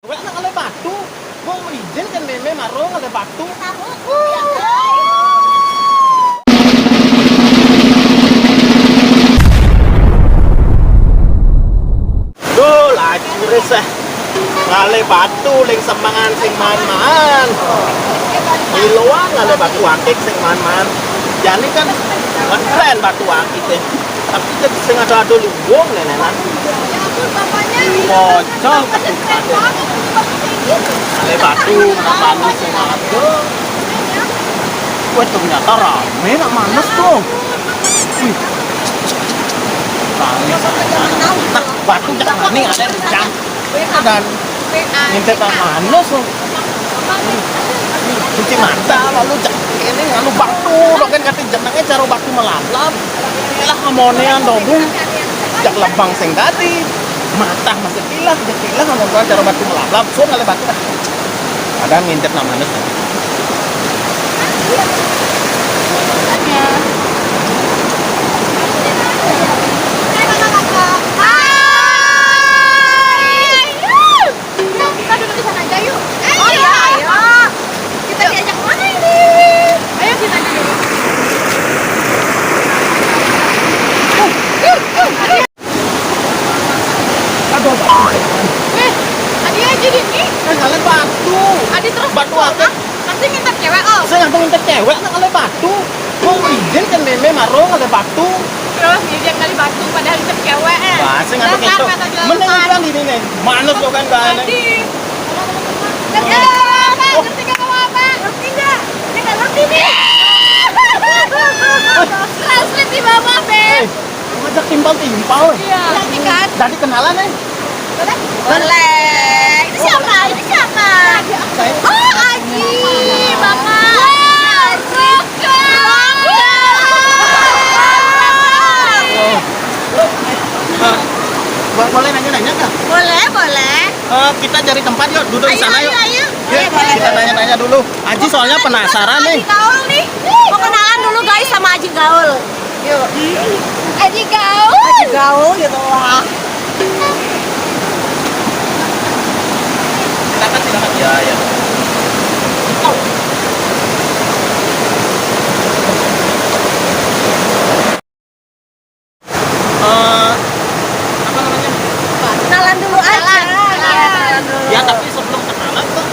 Wala na kalay batu. Mau izin kan meme marong kalay batu. Duh, laju resah. Kalay batu leng semangan sing man-man. Iluang kalay batu akik sing man-man. Jadi kan keren batu akik teh. Tapi jadi sing ada luwung nenenan. Bocor ketukan. Kalay batu manis sing ada. Wah, ternyata rame nak manas tuh. Wih. Nah, batu jangan nih ada kencang. Dan minta manas tuh. Cuci mata lalu ini lalu batu dong kan kata jenengnya cara batu melapap. Lah amonean dong. Jak lebang sing tadi. Mata masih pilah, jak pilah ngomong cara batu melapap. So ngale batu dah. Ada ngintip namanya. Kalian batu. Adi terus batu apa? Nanti minta cewek Saya nggak minta cewek, nah kalian batu. Mau izin kan meme marong kalian batu. Terus izin kali batu padahal minta cewek. Wah, saya nggak begitu. Mending bilang di sini, manus tuh kan kan. Ngerti nggak apa? Ngerti nggak? Ini nggak ngerti nih. Translate di bawah, Beb. Ngajak timpal. Iya. Nanti kan? Jadi kenalan nih. Boleh. Ini siapa? Saya. Oh, Aji, Mama. Boleh nanya-nanya nggak? Boleh. Kita cari tempat yuk, duduk di sana yuk. Ayo. Yuk, kita nanya-nanya dulu. Aji soalnya penasaran nih. Aji Gaul nih. Mau kenalan dulu guys sama Aji Gaul. Yuk. Aji Gaul gitu lah. Silakan. Ya. Apa namanya? Kenalan dulu aja. Kenalan dulu. Ya, tapi sebelum kenalan tuh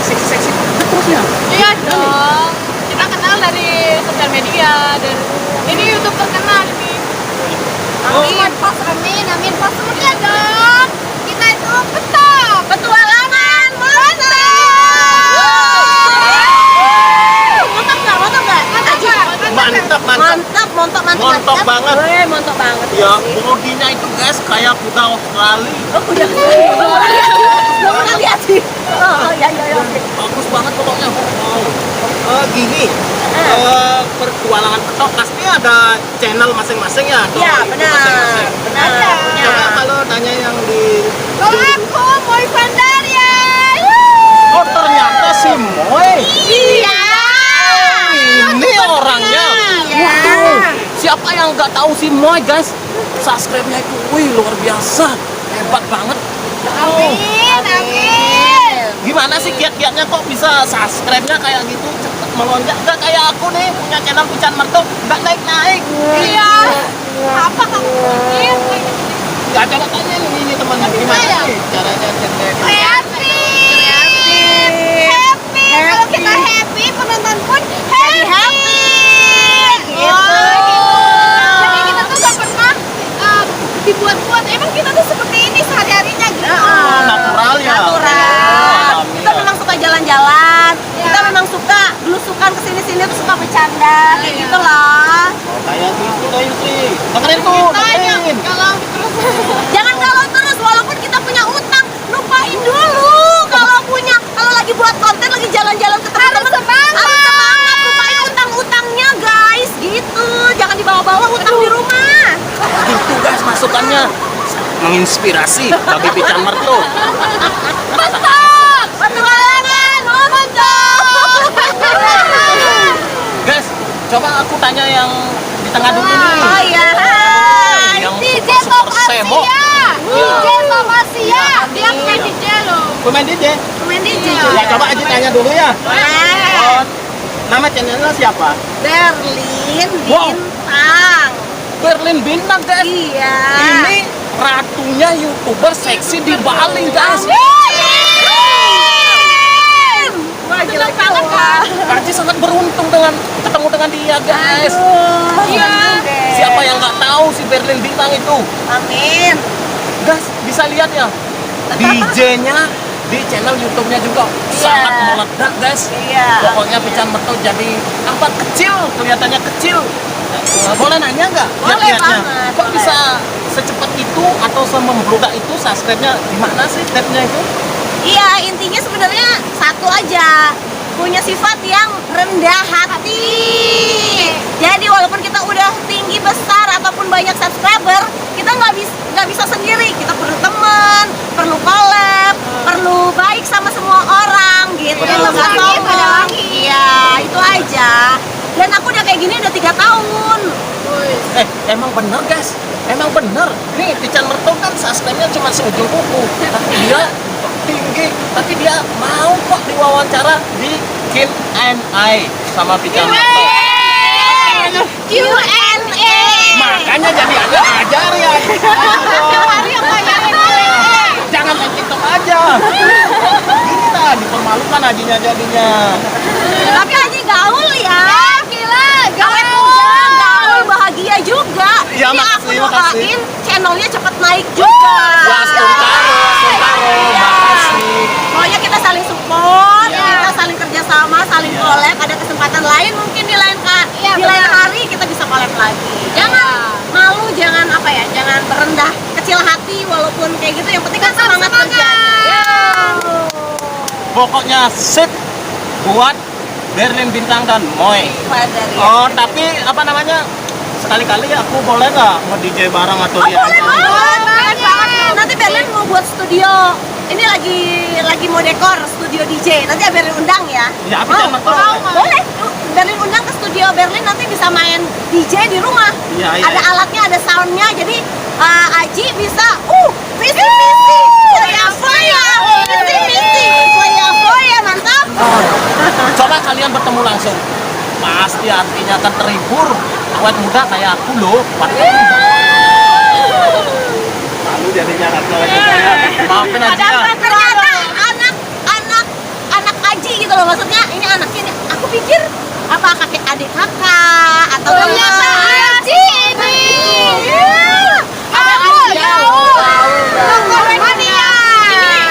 seksi terus ya? Iya dong. Kita kenal dari sosial media dan ini YouTube terkenal ini. Amin pas. Iya dong. Kita itu petualangan mantap. Mantap nggak? Mantap banget. Mantap banget. Ya, bodinya itu guys kayak kuda Australia. Oh, udah. Belum pernah lihat sih. Oh, ya. Bagus banget pokoknya. Gini, pertualangan petok pasti ada channel masing-masing ya. Iya, benar. Coba kalau tanya yang di Kalau aku boyfriend Daria. Oh, ternyata si Moy. Iya. Ini orangnya. Waduh, siapa yang nggak tahu si Moy guys? Subscribe-nya itu, wih luar biasa, hebat banget. Amin. Gimana sih kiat-kiatnya kok bisa subscribe-nya kayak gitu cepet melonjak? Nggak kayak aku nih punya channel Pican Mertu nggak naik. Iya. Apa kamu bikin? Nggak coba tanya ini teman-teman gimana sih caranya channel? Happy. Kalau kita happy, penonton pun happy. Gitu. Jadi kita tuh nggak pernah dibuat-buat. Emang kita tuh seperti ini sehari-harinya gitu. Natural ya. Kita memang suka jalan-jalan. Kita memang suka belusukan kesini-sini tuh suka bercanda kayak gitu loh. Kayak gitu deh sih. Dengerin tuh, dengerin. Jangan kalau terus walaupun kita punya utang, lupain dulu kalau lagi buat konten lagi jalan-jalan ke teman-teman harus semangat, lupain utang-utangnya guys gitu. Jangan dibawa-bawa utang di rumah. Itu guys masukannya menginspirasi bagi Pican Mertu. Mantap! Petualangan, mantap! Guys, coba aku tanya yang di tengah dulu nih. Oh iya. Yang DJ super Top semo. Asia. DJ Pemain DJ. Pemain DJ. Ya coba Aji tanya dulu ya. Boleh. Oh, nama channelnya siapa? Berlin Wow. Bintang. Berlin Bintang guys. Iya. Ini ratunya YouTuber seksi di Bali guys. Wah, gila banget kan. Aji sangat beruntung dengan ketemu dengan dia guys. Iya. Siapa yang nggak tahu si Berlin Bintang itu? Amin. Guys, bisa lihat ya. DJ-nya di channel YouTube-nya juga sangat meledak guys. Iya. Pokoknya Pican Merto jadi apa kecil, kelihatannya kecil. Boleh nanya nggak? Boleh Lihat-lihatnya. banget, Kok boleh. bisa secepat itu atau semembludak itu subscribe-nya gimana sih step-nya itu? Iya, intinya sebenarnya satu aja. Punya sifat yang rendah hati. Jadi walaupun kita udah tinggi besar ataupun banyak subscriber, kita nggak bisa sendiri. Kita perlu teman, perlu collab, perlu baik sama semua orang gitu. Betul Nggak sekali. sombong. Iya, itu aja. Dan aku udah kayak gini udah 3 tahun. Emang bener guys, emang bener. Nih Pican Merto kan subscribe-nya cuma seujung kuku, tapi dia tinggi, tapi dia mau kok diwawancara di Q&A sama Pican Merto. Q&A. Makanya jadi aja ajar ya. Jangan main TikTok aja. Kita dipermalukan ajinya jadinya. Tapi Aji gaul ya. Gila, gaul bahagia juga. Ya, Ini aku makasih, makasih. doain channelnya cepet naik juga. Ya, Suntaro, Iya. makasih. Pokoknya kita saling support, Iya. kita saling kerjasama, saling Iya. collab. Ada kesempatan lain mungkin di lain Iya, di lain hari kita bisa collab lagi. Jangan malu, jangan apa ya, jangan berendah kecil hati walaupun kayak gitu. Yang penting kan semangat kerja. Ya. Pokoknya sip buat Berlin Bintang dan Moy. Dari Oh, tapi apa namanya? Sekali-kali aku boleh nggak nge-DJ bareng atau Oh, dia boleh aja? banget. Nanti Berlin mau buat studio. Ini lagi mau dekor studio DJ. Nanti Berlin undang ya. Ya, Pican Merto. Boleh. Berlin undang ke studio Berlin, nanti bisa main DJ di rumah. Iya, iya, Ada iya. alatnya, ada soundnya. Jadi Aji bisa visi-visi, foya-foya, visi-visi, foya-foya, mantap. Coba kalian bertemu langsung, pasti artinya akan terhibur. Awet muda kayak aku loh. Malu jadinya kan kalau saya. Maafin aja ya. Ternyata anak Aji gitu loh, maksudnya ini anaknya ini. Aku pikir apa kakek adik kakak atau Ternyata Aji ini.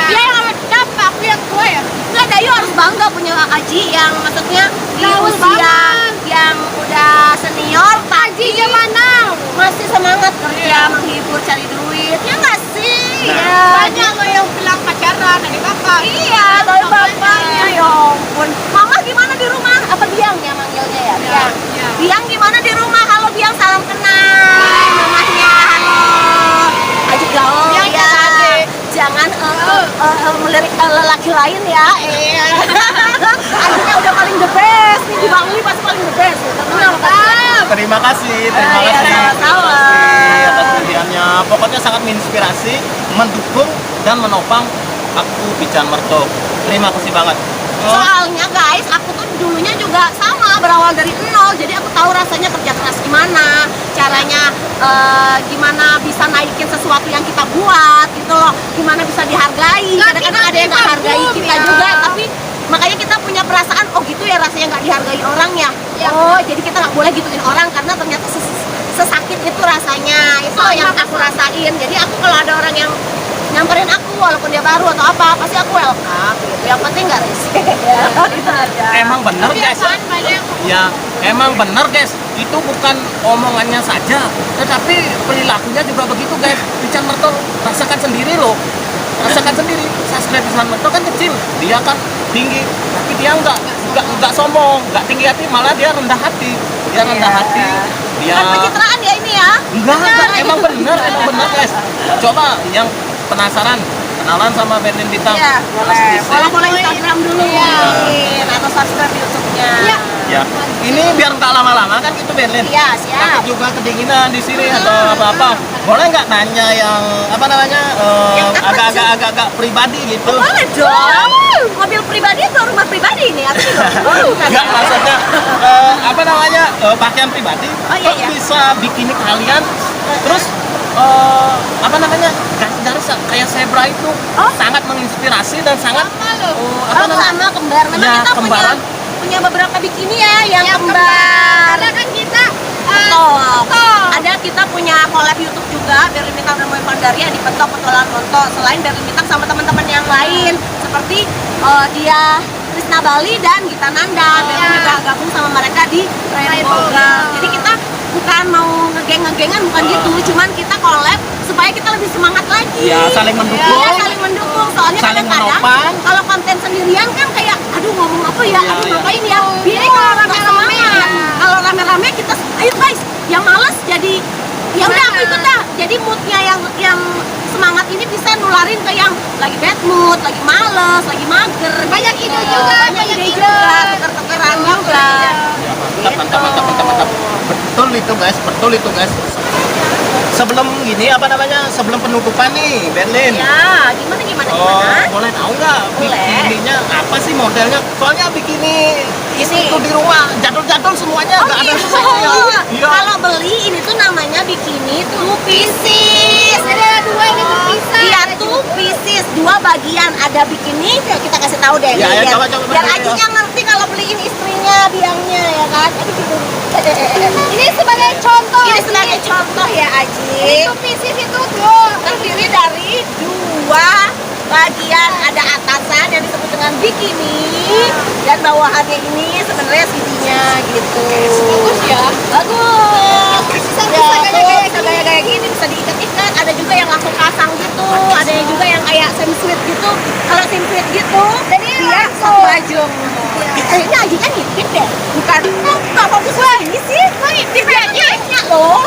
Dia yang awet siapa? Aku yang tua ya? Nggak, Dayu harus bangga punya Aji yang maksudnya di Gaul usia banget. yang udah senior Aji zaman now. masih semangat kerja, menghibur, cari duit, ya nggak sih? Nah. Ya. Banyak loh yang bilang pacaran dari kakak. Iya, dari bapaknya, ya ampun. Mama gimana di rumah? Apa Biang ya manggilnya ya? Biang. Iya. Biang gimana di rumah? Halo Biang, salam kenal. Mamahnya, halo. Aji gaul Biang ya. sama adik. Jangan melirik lelaki lain ya. Ajinya udah paling the best. Nih di Bangli pasti paling the best. Kenal kan? Terima kasih, terima Iya, kasih. sama-sama. Terima kasih atas pilihannya. Pokoknya sangat menginspirasi, mendukung dan menopang aku Pican Merto. Terima kasih banget. Soalnya guys, aku tuh dulunya juga sama, berawal dari nol. Jadi aku tahu rasanya kerja keras gimana, caranya gimana bisa naikin sesuatu yang kita buat gitu loh, gimana bisa dihargai. Kadang-kadang ada yang nggak hargai kita juga, tapi makanya kita punya perasaan, oh gitu ya rasanya nggak dihargai orang ya. Oh jadi kita nggak boleh gituin orang karena ternyata sesakit itu rasanya. Itu yang aku rasain. Jadi aku kalau ada orang yang nyamperin aku walaupun dia baru atau apa, pasti aku welcome gitu. Yang penting nggak risih ya, itu aja. Emang bener guys. Kebiasaan banyak. Ya, emang bener guys. Itu bukan omongannya saja, tetapi perilakunya juga begitu guys. Pican Merto rasakan sendiri loh. Rasakan sendiri. Subscribe Pican Merto kan kecil, dia kan tinggi, tapi dia nggak sombong, nggak tinggi hati, malah dia rendah hati. Dia rendah hati. Dia Bukan pencitraan ya ini ya. enggak, emang bener guys. Coba yang penasaran kenalan sama Berlin Bintang. Iya, boleh. Follow Instagram dulu Iya. mungkin atau subscribe YouTube-nya. Iya. Ya, ini biar nggak lama-lama kan gitu Berlin. Iya, siap. Takut juga kedinginan di sini atau apa-apa. Boleh nggak nanya yang apa namanya Yang takut agak pribadi gitu. Oh, boleh dong. Mobil pribadi atau rumah pribadi nih? Arti dong. Enggak, maksudnya apa namanya pakaian pribadi. Oh, iya, Kok iya. bisa bikini kalian terus apa namanya garis kayak zebra itu sangat menginspirasi dan sangat apa namanya Sama kembar. Memang Ya, kita kembaran. punya beberapa bikini ya yang kembar. Karena kan kita Betul. Ada kita punya collab YouTube juga, Berlin Bintang dan Moe Pandaria di Petok Petualangan Monto. Selain Berlin Bintang sama teman-teman yang lain seperti dia Krisna Bali dan Gita Nanda. Berlin juga gabung sama mereka di Rainbow Girl. Jadi kita bukan mau ngegeng-ngegengan, bukan gitu, cuman kita collab supaya kita lebih semangat lagi. ya saling mendukung. Iya, saling mendukung. Soalnya Saling kadang-kadang menopang. kalau konten sendirian kan kayak aduh ngomong apa ya, Iya, aduh iya. ngapain ya. Ini kalau rame-rame, kalau rame-rame kita ayo guys, yang males jadi ya udah aku ikut dah. Jadi moodnya yang semangat ini bisa nularin ke yang lagi bad mood, lagi males, lagi mager. Banyak ide juga, banyak ide juga, tuker-tukeran juga. Mantap. Betul itu guys. Sebelum gini apa namanya? Sebelum penutupan nih Berlin. Ya, gimana? Boleh tahu nggak Boleh. bikininya apa sih modelnya? Soalnya bikini Ini. itu di rumah jadul-jadul semuanya nggak ada gitu. sesuatu. Iya. Kalau beli ini tuh namanya bikini two pieces. ada dua ini terpisah. Iya, two pieces, dua bagian. Ada bikini, yuk kita kasih tahu deh. Ya, nih, ya, biar coba, biar ya. Ajinya ngerti kalau beliin istrinya biangnya ya kan. Ini sebagai contoh. Ini sebagai contoh ya Aji. Itu pieces itu tuh. Terdiri dari dua bagian, ada atasan yang disebut dengan bikini dan bawahannya ini sebenarnya CD-nya gitu. Bagus ya. Bagus. Bisa Bisa gaya-gaya gini, bisa diikat-ikat. Ada juga yang langsung pasang gitu, ada yang juga yang kayak semi sweet gitu. Kalau semi sweet gitu, Jadi dia langsung. satu baju. Ini Ajinya ngintip deh, bukan nggak fokus ini sih. Ngintip ya, Ajinya loh.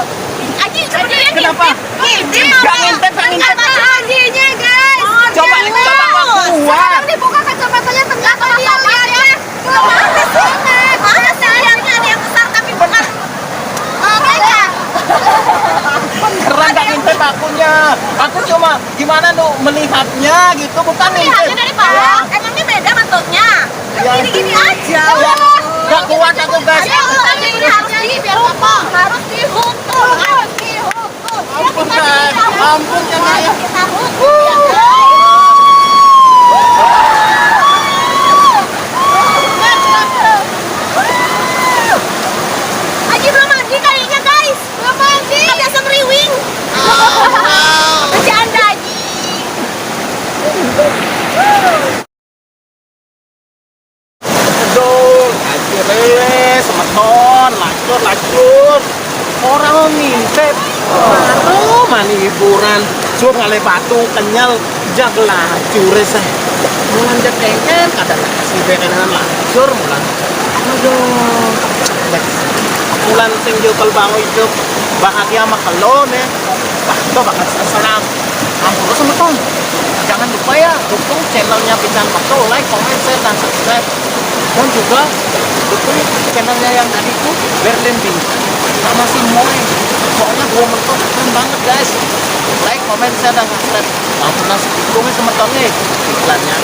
Aji sebenarnya Kenapa? ngintip. Nggak ngintip, nggak ngintip. Baju Ajinya guys. Coba keluar. Ini buka kacamatanya tengah atau dia lihatnya. Mana sih? Mana sih liangnya ada yang besar tapi bukan. Beda. Keren nggak ngintip akunya. Aku cuma gimana tuh melihatnya gitu, bukan Lihatnya ngintip. dari bawah. Emangnya beda bentuknya? Ya. Gini-gini aja. Ya, nggak kuat aku guys. Ayo, Aji ini harus dihukum. Harus dihukum. Harus dihukum. Ya, Ampun, kita guys. dihukum. Ampun, ya, guys. Ayo kita hukum ya guys. Aji belum mandi kayaknya guys. Belum mandi. Ada semriwing. Bercanda Aji. Aduh, akhirnya semeton, lacur. Orang ngintip, baru mani hiburan. Sur ngale batu kenyal, jag lacur seh. Mulan jag kengen, kadang kasih bekenan lacur mulan. Aduh, mulan sing jokal bango hidup bahagia makalon Wah, itu bakal seseram. Ampun semeton. Jangan lupa ya dukung channelnya Pintan Makto, like, comment, share, dan subscribe. Dan juga dukung channelnya yang tadi itu Berlin Bintang sama si Moe. Soalnya gua mentok keren banget guys. Like, comment, share, dan subscribe. Ampun nasi dukungnya semetonnya iklannya.